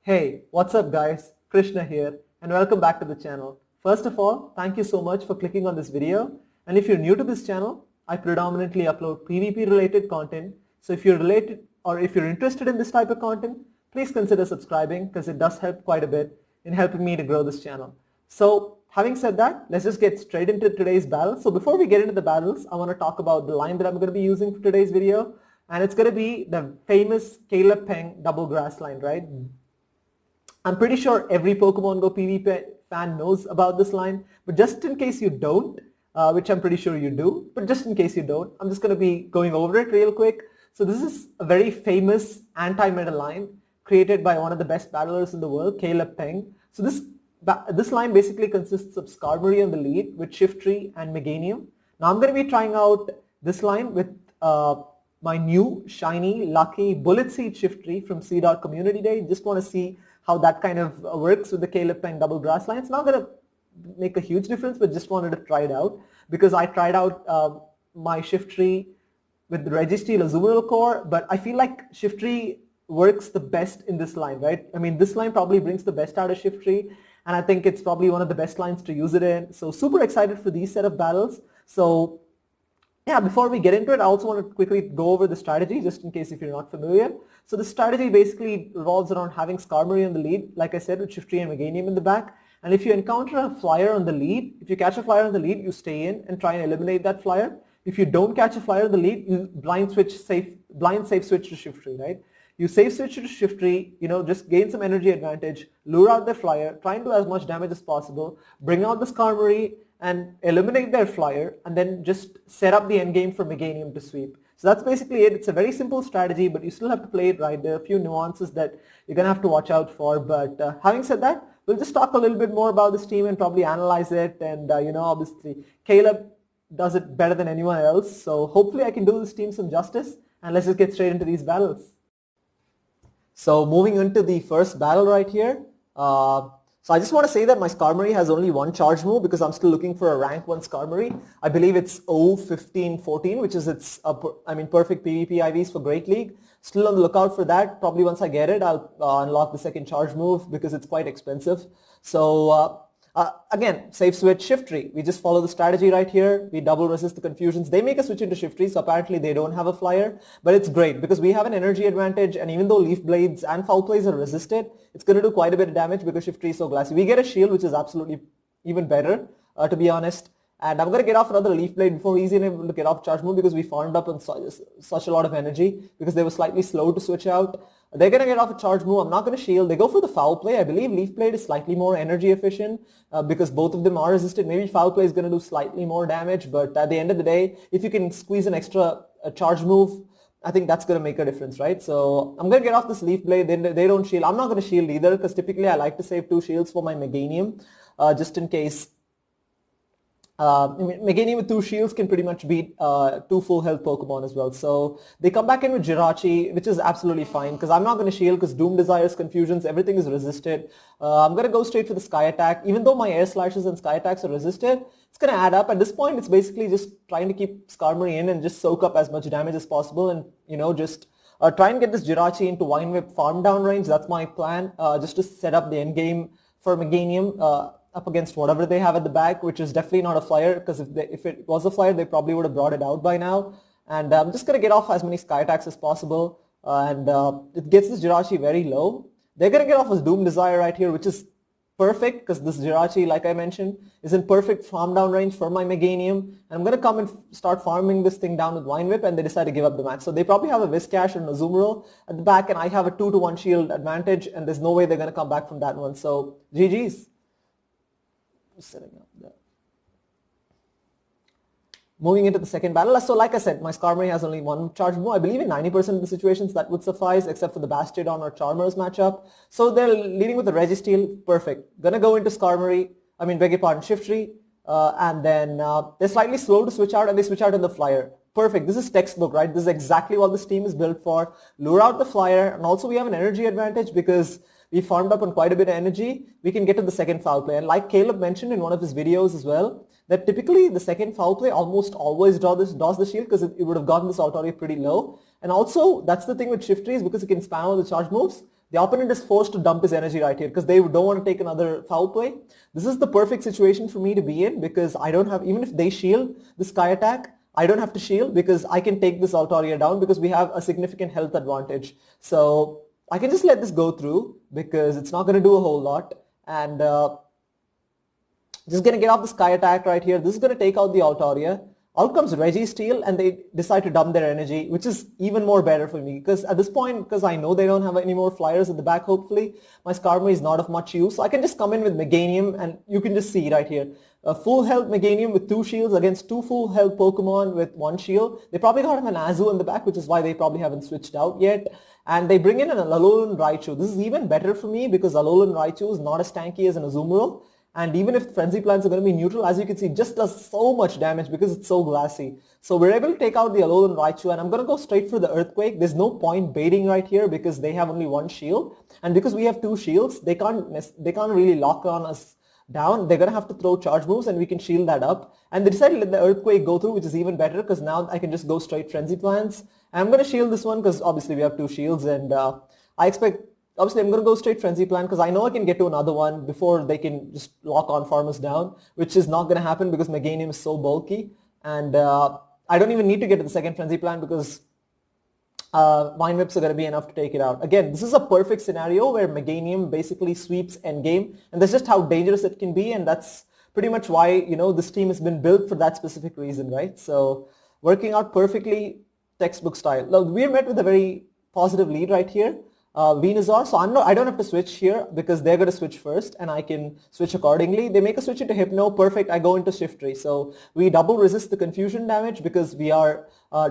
Hey, what's up guys? Krishna here and welcome back to the channel. First of all, thank you so much for clicking on this video. And if you're new to this channel, I predominantly upload PvP related content. So if you're related or if you're interested in this type of content, please consider subscribing because it does help quite a bit in helping me to grow this channel. So having said that, let's just get straight into today's battle. So before we get into the battles, I want to talk about the line that I'm going to be using for today's video. And it's going to be the famous Caleb Peng double grass line, right? I'm pretty sure every Pokemon Go PvP fan knows about this line, but just in case you don't, which I'm pretty sure you do, but just in case you don't, I'm just going to be going over it real quick. So this is a very famous anti-meta line created by one of the best battlers in the world, Caleb Peng. So this line basically consists of Skarmory on the lead with Shiftry and Meganium. Now I'm going to be trying out this line with my new shiny lucky bullet seed Shiftry from Seedot Community Day. Just want to see how that kind of works with the Caleb Peng double grass line. It's not going to make a huge difference, but just wanted to try it out because I tried out my Shiftry with the Registeel Azumarill core, but I feel like Shiftry works the best in this line, right? I mean, this line probably brings the best out of Shiftry, and I think it's probably one of the best lines to use it in. So super excited for these set of battles. So yeah, before we get into it, I also want to quickly go over the strategy just in case if you're not familiar. So the strategy basically revolves around having Skarmory on the lead, like I said, with Shiftry and Meganium in the back. And if you encounter a flyer on the lead, if you catch a flyer on the lead, you stay in and try and eliminate that flyer. If you don't catch a flyer on the lead, you blind safe switch to Shiftry, right? You safe switch to Shiftry, just gain some energy advantage, lure out the flyer, try and do as much damage as possible, bring out the Skarmory and eliminate their flyer, and then just set up the endgame for Meganium to sweep. So that's basically it. It's a very simple strategy, but you still have to play it right. There are a few nuances that you're going to have to watch out for. But having said that, we'll just talk a little bit more about this team and probably analyze it. And, obviously, Caleb does it better than anyone else. So hopefully I can do this team some justice. And let's just get straight into these battles. So moving into the first battle right here. So I just want to say that my Skarmory has only one charge move because I'm still looking for a rank 1 Skarmory. I believe it's 0-15-14, which is its perfect PvP IVs for Great League. Still on the lookout for that. Probably once I get it, I'll unlock the second charge move because it's quite expensive. So again, safe switch Shiftry. We just follow the strategy right here. We double resist the confusions. They make a switch into Shiftry, so apparently they don't have a flyer. But it's great because we have an energy advantage, and even though Leaf Blades and Foul Plays are resisted, it's going to do quite a bit of damage because Shiftry is so glassy. We get a shield, which is absolutely even better, to be honest. And I'm going to get off another Leaf Blade before he's able to get off charge move because we farmed up on such a lot of energy because they were slightly slow to switch out. They're going to get off a charge move. I'm not going to shield. They go for the Foul Play. I believe Leaf Blade is slightly more energy efficient because both of them are resisted. Maybe Foul Play is going to do slightly more damage, but at the end of the day, if you can squeeze an extra charge move, I think that's going to make a difference, right? So I'm going to get off this Leaf Blade. They don't shield. I'm not going to shield either because typically I like to save 2 shields for my Meganium just in case. Meganium with 2 shields can pretty much beat 2 full health Pokemon as well. So they come back in with Jirachi, which is absolutely fine because I'm not going to shield because Doom Desires, Confusions, everything is resisted. I'm going to go straight for the Sky Attack. Even though my Air Slashes and Sky Attacks are resisted, it's going to add up. At this point, it's basically just trying to keep Skarmory in and just soak up as much damage as possible and, just try and get this Jirachi into Vine Whip farm down range. That's my plan, just to set up the end game for Meganium. Up against whatever they have at the back, which is definitely not a flyer because if it was a flyer, they probably would have brought it out by now. And I'm just going to get off as many Sky Attacks as possible. And it gets this Jirachi very low. They're going to get off his Doom Desire right here, which is perfect because this Jirachi, like I mentioned, is in perfect farm down range for my Meganium. And I'm going to come and start farming this thing down with Vine Whip, and they decide to give up the match. So they probably have a Whiscash and a Azumarill at the back, and I have a 2-to-1 shield advantage, and there's no way they're going to come back from that one. So GG's. Setting up there. Moving into the second battle. So like I said, my Skarmory has only one charge move. I believe in 90% of the situations that would suffice except for the Bastiodon or Charmers matchup. So they're leading with the Registeel. Perfect. Gonna go into Skarmory. Beg your pardon, Shiftry. And then they're slightly slow to switch out and they switch out in the flyer. Perfect. This is textbook, right? This is exactly what this team is built for. Lure out the flyer. And also we have an energy advantage because we farmed up on quite a bit of energy. We can get to the second Foul Play. And like Caleb mentioned in one of his videos as well, that typically the second Foul Play almost always draws the shield because it would have gotten this Altaria pretty low. And also, that's the thing with Shiftry is because it can spam all the charge moves. the opponent is forced to dump his energy right here because they don't want to take another foul play. This is the perfect situation for me to be in because I don't have, even if they shield the Sky attack, I don't have to shield because I can take this Altaria down because we have a significant health advantage. So I can just let this go through because it's not going to do a whole lot. And just going to get off the Sky attack right here. This is going to take out the Altaria. Out comes Registeel and they decide to dump their energy, which is even more better for me because at this point, because I know they don't have any more flyers at the back, hopefully, my Skarmory is not of much use. So I can just come in with Meganium and you can just see right here. A full health Meganium with 2 shields against 2 full health Pokemon with 1 shield. They probably don't have an Azu in the back, which is why they probably haven't switched out yet. And they bring in an Alolan Raichu. This is even better for me because Alolan Raichu is not as tanky as an Azumarill. And even if Frenzy Plants are going to be neutral, as you can see, it just does so much damage because it's so glassy. So we're able to take out the Alolan Raichu, and I'm going to go straight for the Earthquake. There's no point baiting right here because they have only 1 shield. And because we have 2 shields, they can't really lock on us down. They're going to have to throw charge moves and we can shield that up. And they decided to let the Earthquake go through, which is even better because now I can just go straight Frenzy Plants. And I'm going to shield this one because obviously we have 2 shields and I expect... Obviously, I'm going to go straight Frenzy Plant because I know I can get to another one before they can just lock on farmers down, which is not going to happen because Meganium is so bulky. And I don't even need to get to the second Frenzy Plant because Vine Whips are going to be enough to take it out. Again, this is a perfect scenario where Meganium basically sweeps endgame. And that's just how dangerous it can be. And that's pretty much why, you know, this team has been built for that specific reason, right? So working out perfectly textbook style. Now, we're met with a very positive lead right here. Venusaur, so I don't have to switch here because they're going to switch first and I can switch accordingly. They make a switch into Hypno, perfect, I go into Shiftry. So we double resist the confusion damage because we are,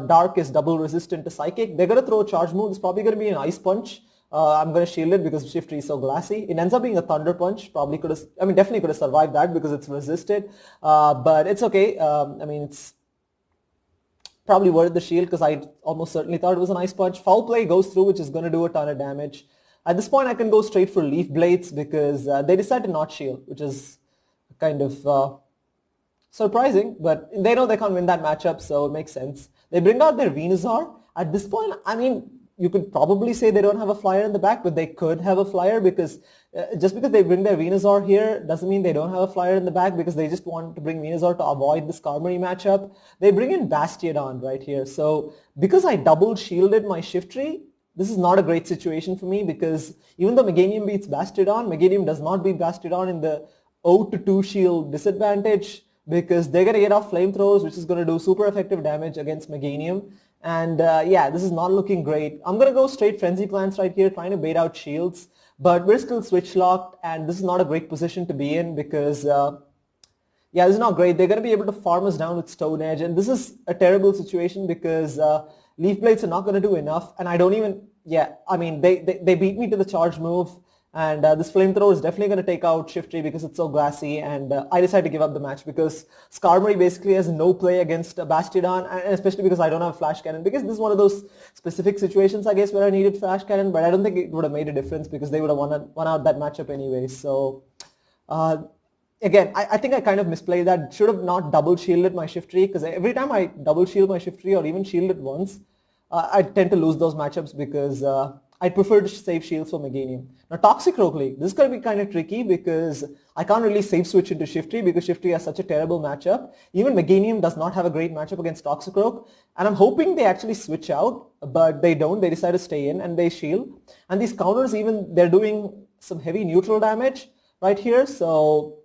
Dark is double resistant to Psychic. They're going to throw a charge move, it's probably going to be an Ice Punch. I'm going to shield it because Shiftry is so glassy. It ends up being a Thunder Punch, probably could have, I mean definitely could have survived that because it's resisted, but it's okay. I mean it's probably worth the shield because I almost certainly thought it was an Ice Punch. Foul Play goes through, which is going to do a ton of damage. At this point, I can go straight for Leaf Blades because they decide to not shield, which is kind of surprising, but they know they can't win that matchup, so it makes sense. They bring out their Venusaur. At this point, I mean, you could probably say they don't have a flyer in the back, but they could have a flyer because just because they bring their Venusaur here doesn't mean they don't have a flyer in the back because they just want to bring Venusaur to avoid this Skarmory matchup. They bring in Bastiodon right here. So because I double shielded my Shiftry, this is not a great situation for me because even though Meganium beats Bastiodon, Meganium does not beat Bastiodon in the 0-2 shield disadvantage because they're going to get off Flamethrowers, which is going to do super effective damage against Meganium. And yeah, this is not looking great. I'm going to go straight Frenzy Plants right here, trying to bait out shields. But we're still switch locked, and this is not a great position to be in because, yeah, this is not great. They're going to be able to farm us down with Stone Edge, and this is a terrible situation because Leaf Blades are not going to do enough, and I don't even, yeah, I mean, they beat me to the charge move. And this Flamethrower is definitely going to take out Shiftry because it's so glassy, and I decided to give up the match because Skarmory basically has no play against Bastiodon, and especially because I don't have Flash Cannon, because this is one of those specific situations, I guess, where I needed Flash Cannon, but I don't think it would have made a difference because they would have won out that matchup anyway. So again, I think I kind of misplayed that. Should have not double shielded my Shiftry because every time I double shield my Shiftry or even shield it once, I tend to lose those matchups because I prefer to save shields for Meganium. Now Toxicroak League, this is going to be kind of tricky because I can't really save switch into Shiftry because Shiftry has such a terrible matchup. Even Meganium does not have a great matchup against Toxicroak, and I'm hoping they actually switch out, but they don't. They decide to stay in and they shield. And these counters, even they're doing some heavy neutral damage right here, so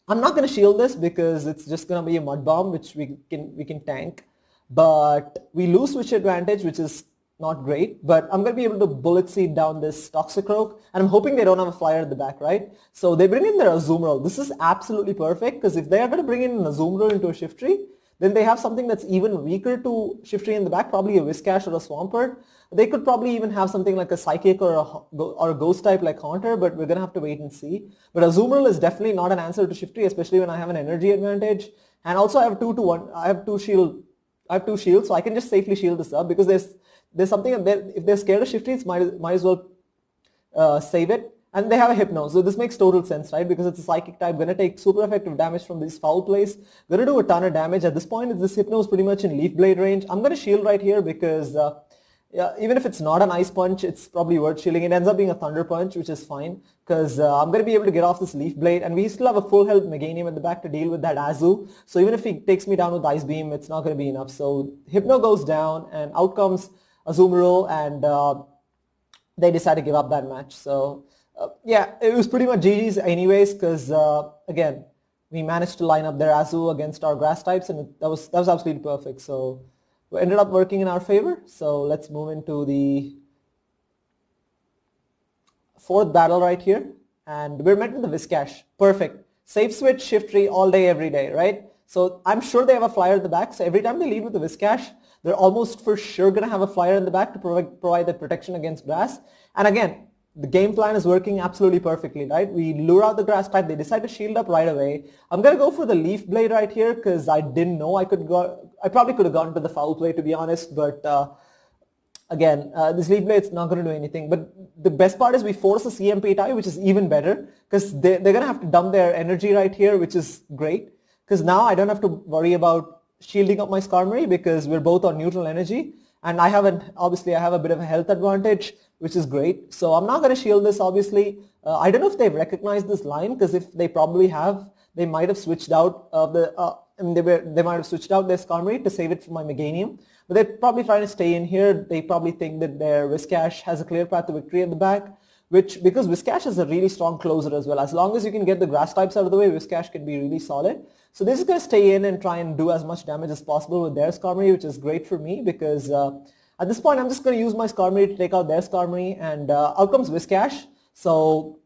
I'm not going to shield this because it's just going to be a Mud Bomb which we can tank. But we lose switch advantage, which is not great, but I'm going to be able to Bullet Seed down this Toxicroak, and I'm hoping they don't have a flyer at the back, right? So they bring in their Azumarill. This is absolutely perfect because if they are going to bring in an Azumarill into a Shiftry, then they have something that's even weaker to Shiftry in the back, probably a Whiscash or a Swampert. They could probably even have something like a Psychic or a Ghost type like Haunter, but we're going to have to wait and see. But Azumarill is definitely not an answer to Shiftry, especially when I have an energy advantage. And also I have 2-1. I have 2 shields, so I can just safely shield this up because there's something that if they're scared of Shiftry, might as well save it. And they have a Hypno, so this makes total sense, right? Because it's a Psychic type, going to take super effective damage from these foul plays, going to do a ton of damage. At this point, this Hypno is pretty much in Leaf Blade range. I'm going to shield right here because yeah, even if it's not an ice punch, it's probably worth shielding. It ends up being a thunder punch, which is fine because I'm going to be able to get off this leaf blade, and we still have a full health Meganium at the back to deal with that Azu. So even if he takes me down with Ice Beam, it's not going to be enough. So Hypno goes down, and out comes Azumarill, and they decide to give up that match. So yeah, it was pretty much GG's anyways because again, we managed to line up their Azu against our grass types, and that was absolutely perfect. So it ended up working in our favor. So let's move into the fourth battle right here, and we're met with the Whiscash. Perfect. Safe switch, Shiftry all day, every day, right? So I'm sure they have a flyer at the back. So every time they lead with the Whiscash, they're almost for sure going to have a flyer in the back to provide that protection against grass. And again, the game plan is working absolutely perfectly, right? We lure out the grass type. They decide to shield up right away. I'm going to go for the leaf blade right here because I didn't know I probably could have gone to the foul play, to be honest. But again, this leaf blade's not going to do anything. But the best part is we force a CMP tie, which is even better because they're going to have to dump their energy right here, which is great. Because now I don't have to worry about shielding up my Skarmory because we're both on neutral energy. And obviously I have a bit of a health advantage, which is great. So I'm not going to shield this, obviously. I don't know if they've recognized this line, because if they probably have, they might have switched out they might have switched out their Skarmory to save it for my Meganium. But they're probably trying to stay in here. They probably think that their Whiscash has a clear path to victory at the back, because Whiscash is a really strong closer as well. As long as you can get the grass types out of the way, Whiscash can be really solid. So this is going to stay in and try and do as much damage as possible with their Skarmory, which is great for me because at this point I'm just going to use my Skarmory to take out their Skarmory, and out comes Whiscash. So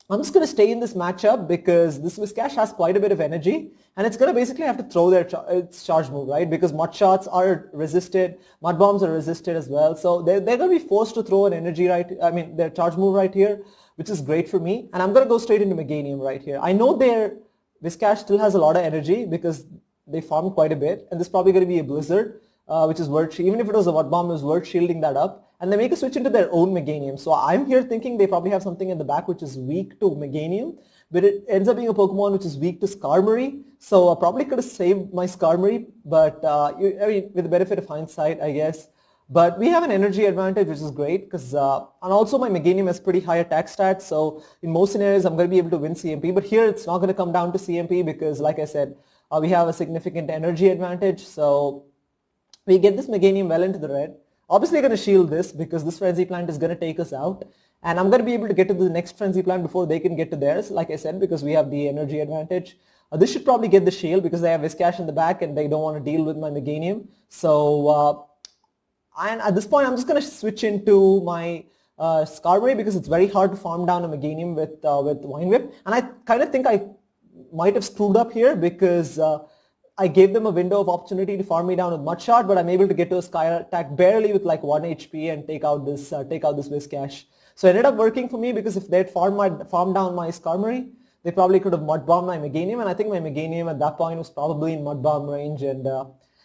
I'm just going to stay in this matchup because this Whiscash has quite a bit of energy, and it's going to basically have to throw its charge move, right? Because Mud Shots are resisted, Mud Bombs are resisted as well. So they're going to be forced to throw an energy their charge move right here, which is great for me. And I'm going to go straight into Meganium right here. I know their Whiscash still has a lot of energy because they farm quite a bit, and this is probably going to be a Blizzard, which is worth, even if it was a Mud Bomb, it was worth shielding that up. And they make a switch into their own Meganium. So I'm here thinking they probably have something in the back which is weak to Meganium, but it ends up being a Pokemon which is weak to Skarmory. So I probably could have saved my Skarmory, but with the benefit of hindsight, I guess. But we have an energy advantage, which is great, because and also my Meganium has pretty high attack stats. So in most scenarios, I'm going to be able to win CMP. But here, it's not going to come down to CMP because, like I said, we have a significant energy advantage. So we get this Meganium well into the red. Obviously, I'm going to shield this because this Frenzy Plant is going to take us out. And I'm going to be able to get to the next Frenzy Plant before they can get to theirs, like I said, because we have the energy advantage. This should probably get the shield because they have Whiscash in the back and they don't want to deal with my Meganium. So and at this point, I'm just going to switch into my Skarmory because it's very hard to farm down a Meganium with Vine Whip. And I kind of think I might have screwed up here because I gave them a window of opportunity to farm me down with Mud Shot, but I'm able to get to a Sky Attack barely with like 1 HP and take out this Whiscash. So it ended up working for me because if they'd farmed down my Skarmory, they probably could have Mud Bombed my Meganium, and I think my Meganium at that point was probably in Mud Bomb range, and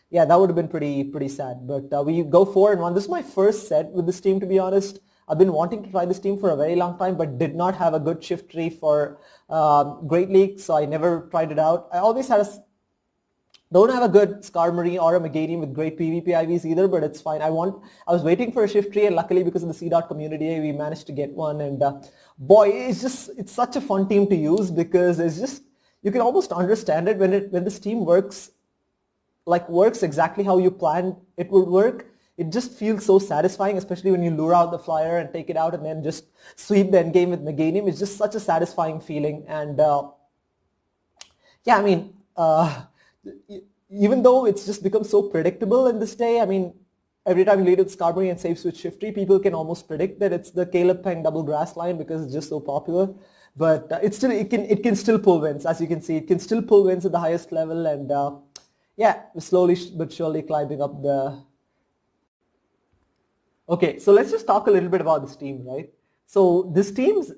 yeah, that would have been pretty sad. But we go 4-1. This is my first set with this team, to be honest. I've been wanting to try this team for a very long time, but did not have a good Shiftry for Great League, so I never tried it out. I always don't have a good Skarmory or a Meganium with great PvP IVs either, but it's fine. I was waiting for a Shiftry, and luckily because of the Seedot community, we managed to get one. And boy, it's such a fun team to use because you can almost understand it when this team works exactly how you planned it would work. It just feels so satisfying, especially when you lure out the flyer and take it out and then just sweep the endgame with Meganium. It's just such a satisfying feeling. And yeah, I mean, even though it's just become so predictable in this day, I mean, every time you lead with Skarmory and save switch Shiftry, people can almost predict that it's the Caleb Peng double grass line because it's just so popular. But it can still pull wins, as you can see. It can still pull wins at the highest level, and yeah, we're slowly but surely climbing up the. Okay, so let's just talk a little bit about this team, right? So this team's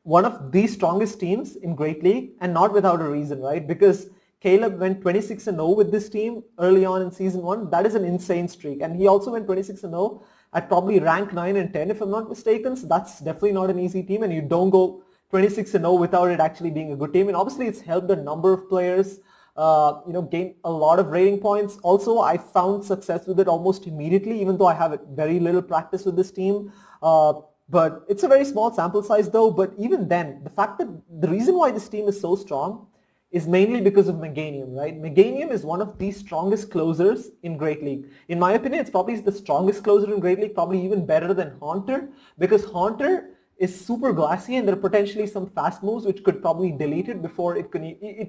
one of the strongest teams in Great League, and not without a reason, right? Because Caleb went 26-0 with this team early on in Season 1. That is an insane streak. And he also went 26-0 at probably rank 9 and 10, if I'm not mistaken. So that's definitely not an easy team. And you don't go 26-0 without it actually being a good team. And obviously it's helped a number of players. gain a lot of rating points. Also, I found success with it almost immediately, even though I have very little practice with this team. But it's a very small sample size though. But even then, the fact that the reason why this team is so strong is mainly because of Meganium, right? Meganium is one of the strongest closers in Great League. In my opinion, it's probably the strongest closer in Great League, probably even better than Haunter, because Haunter is super glassy and there are potentially some fast moves which could probably delete it before it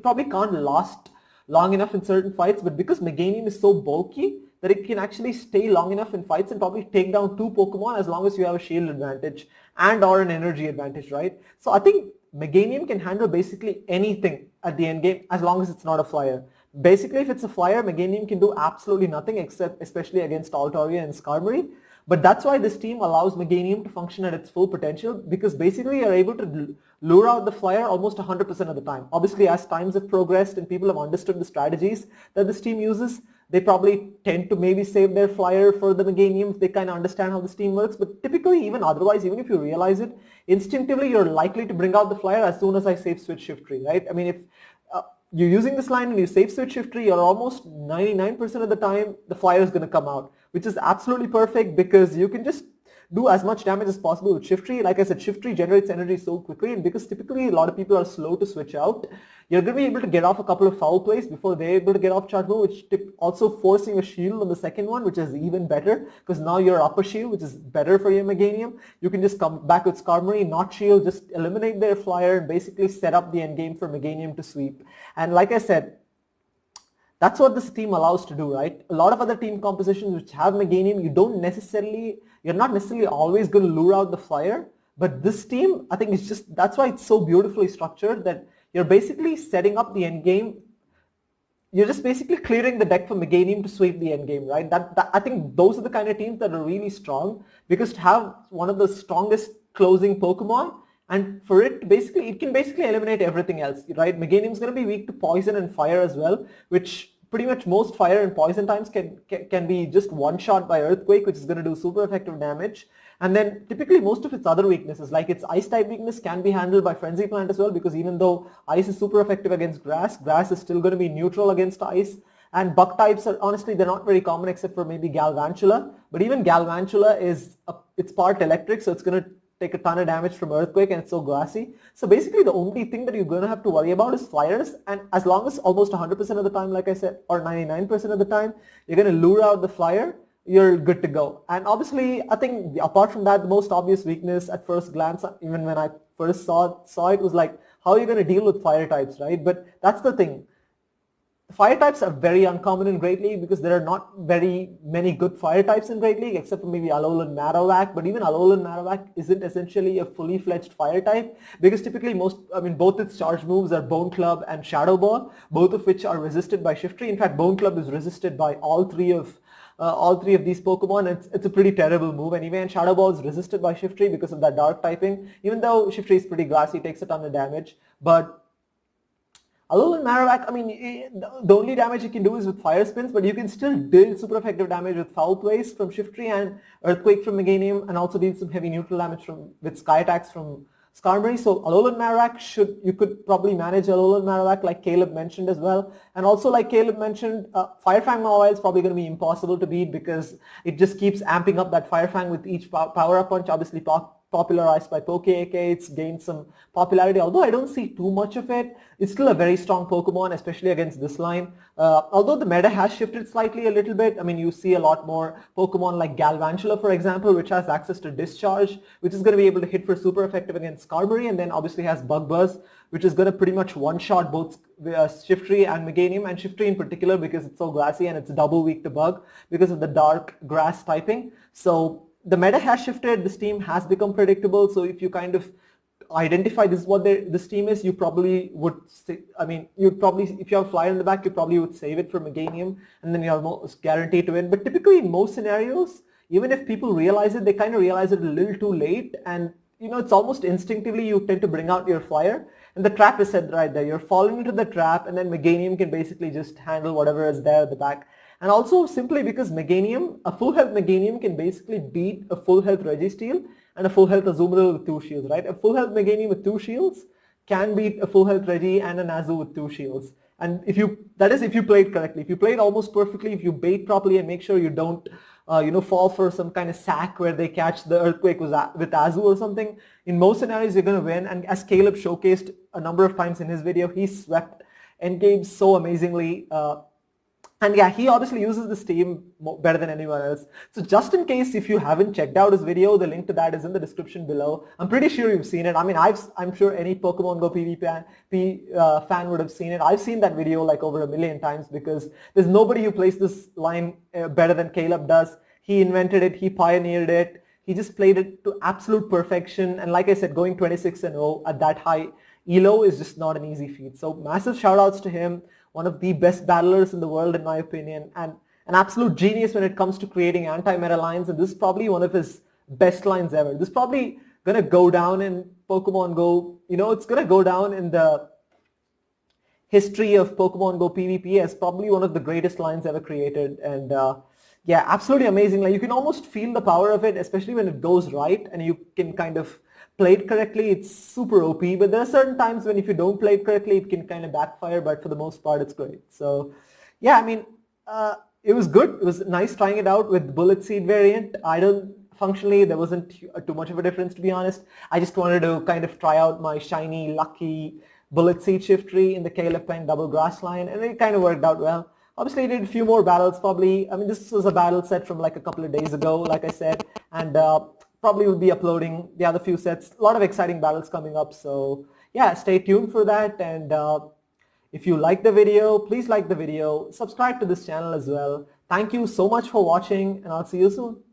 probably can't last long enough in certain fights, but because Meganium is so bulky that it can actually stay long enough in fights and probably take down 2 Pokemon as long as you have a shield advantage and or an energy advantage, right? So I think Meganium can handle basically anything at the end game as long as it's not a flyer. Basically, if it's a flyer, Meganium can do absolutely nothing except especially against Altaria and Skarmory. But that's why this team allows Meganium to function at its full potential, because basically you're able to lure out the flyer almost 100% of the time. Obviously, as times have progressed and people have understood the strategies that this team uses, they probably tend to maybe save their flyer for the Meganium if they kind of understand how this team works. But typically, even otherwise, even if you realize it, instinctively you're likely to bring out the flyer as soon as I save switch Shiftry, right? I mean, if you're using this line and you save switch Shiftry, you're almost 99% of the time the flyer is going to come out, which is absolutely perfect because you can just do as much damage as possible with Shiftry. Like I said, Shiftry generates energy so quickly, and because typically a lot of people are slow to switch out, you're going to be able to get off a couple of foul plays before they're able to get off charge move, which also forcing a shield on the second one, which is even better because now you're up a shield, which is better for your Meganium. You can just come back with Skarmory, not shield, just eliminate their flyer and basically set up the end game for Meganium to sweep. And like I said, that's what this team allows to do, right? A lot of other team compositions which have Meganium, you're not necessarily always going to lure out the flyer, but this team, I think it's just, that's why it's so beautifully structured that you're basically setting up the end game. You're just basically clearing the deck for Meganium to sweep the end game, right? I think those are the kind of teams that are really strong, because to have one of the strongest closing Pokemon, and for it, basically, it can basically eliminate everything else, right? Meganium's going to be weak to poison and fire as well, which pretty much most fire and poison types can be just one shot by Earthquake, which is going to do super effective damage. And then typically most of its other weaknesses, like its ice type weakness, can be handled by Frenzy Plant as well, because even though ice is super effective against grass, grass is still going to be neutral against ice. And bug types are, honestly, they're not very common except for maybe Galvantula. But even Galvantula it's part electric, so it's going to take a ton of damage from Earthquake, and it's so glassy. So basically the only thing that you're going to have to worry about is flyers, and as long as almost 100% of the time, like I said, or 99% of the time, you're going to lure out the flyer, you're good to go. And obviously, I think apart from that, the most obvious weakness at first glance, even when I first saw it, was like, how are you going to deal with fire types, right? But that's the thing. Fire types are very uncommon in Great League because there are not very many good fire types in Great League, except for maybe Alolan Marowak. But even Alolan Marowak isn't essentially a fully fledged fire type, because typically both its charge moves are Bone Club and Shadow Ball, both of which are resisted by Shiftry. In fact, Bone Club is resisted by all three of these Pokemon. It's a pretty terrible move anyway, and Shadow Ball is resisted by Shiftry because of that dark typing. Even though Shiftry is pretty glassy, takes a ton of damage, but Alolan Marowak, the only damage you can do is with Fire Spins, but you can still deal super effective damage with Foul Plays from Shiftry and Earthquake from Meganium, and also deal some heavy neutral damage with Sky Attacks from Skarmory. So Alolan Marowak you could probably manage Alolan Marowak like Caleb mentioned as well. And also like Caleb mentioned, Fire Fang Mawile is probably going to be impossible to beat because it just keeps amping up that Fire Fang with each power-up punch. Obviously popularized by Poke-AK, it's gained some popularity, although I don't see too much of it. It's still a very strong Pokemon, especially against this line. Although the meta has shifted slightly a little bit, you see a lot more Pokemon like Galvantula, for example, which has access to Discharge, which is going to be able to hit for super effective against Skarmory, and then obviously has Bug Buzz, which is going to pretty much one-shot both Shiftry and Meganium, and Shiftry in particular because it's so glassy and it's double weak to Bug because of the dark grass typing. So the meta has shifted, this team has become predictable, so if you kind of identify this is what this team is, you probably would say, if you have Flyer in the back, you probably would save it for Meganium, and then you're almost guaranteed to win. But typically in most scenarios, even if people realize it, they kind of realize it a little too late, and it's almost instinctively you tend to bring out your Flyer, and the trap is set right there. You're falling into the trap, and then Meganium can basically just handle whatever is there at the back. And also simply because a full health Meganium can basically beat a full health Registeel and a full health Azumarill with 2 shields, right? A full health Meganium with 2 shields can beat a full health Regi and an Azu with 2 shields. And that is if you play it correctly. If you play it almost perfectly, if you bait properly and make sure you don't fall for some kind of sack where they catch the earthquake with Azu or something, in most scenarios you're going to win. And as Caleb showcased a number of times in his video, he swept endgames so amazingly. And yeah, he obviously uses this team better than anyone else. So just in case if you haven't checked out his video, the link to that is in the description below. I'm pretty sure you've seen it. I mean, I'm sure any Pokemon Go PvP fan would have seen it. I've seen that video like over 1,000,000 times because there's nobody who plays this line better than Caleb does. He invented it. He pioneered it. He just played it to absolute perfection. And like I said, going 26-0 at that high elo is just not an easy feat. So massive shout outs to him. One of the best battlers in the world in my opinion, and an absolute genius when it comes to creating anti-meta lines, and this is probably one of his best lines ever. This is probably gonna go down in Pokemon Go, it's gonna go down in the history of Pokemon Go PvP as probably one of the greatest lines ever created. And yeah, absolutely amazing. Like you can almost feel the power of it, especially when it goes right and you can kind of play it correctly. It's super OP, but there are certain times when if you don't play it correctly, it can kind of backfire, but for the most part, it's great. So yeah, I mean, it was good. It was nice trying it out with Bullet Seed variant. Functionally, there wasn't too much of a difference, to be honest. I just wanted to kind of try out my shiny, lucky Bullet Seed Shiftry in the Caleb Peng double grass line, and it kind of worked out well. Obviously, I did a few more battles probably. I mean, this was a battle set from like a couple of days ago, like I said, and probably will be uploading the other few sets. A lot of exciting battles coming up. So yeah, stay tuned for that. And if you like the video, please like the video. Subscribe to this channel as well. Thank you so much for watching, and I'll see you soon.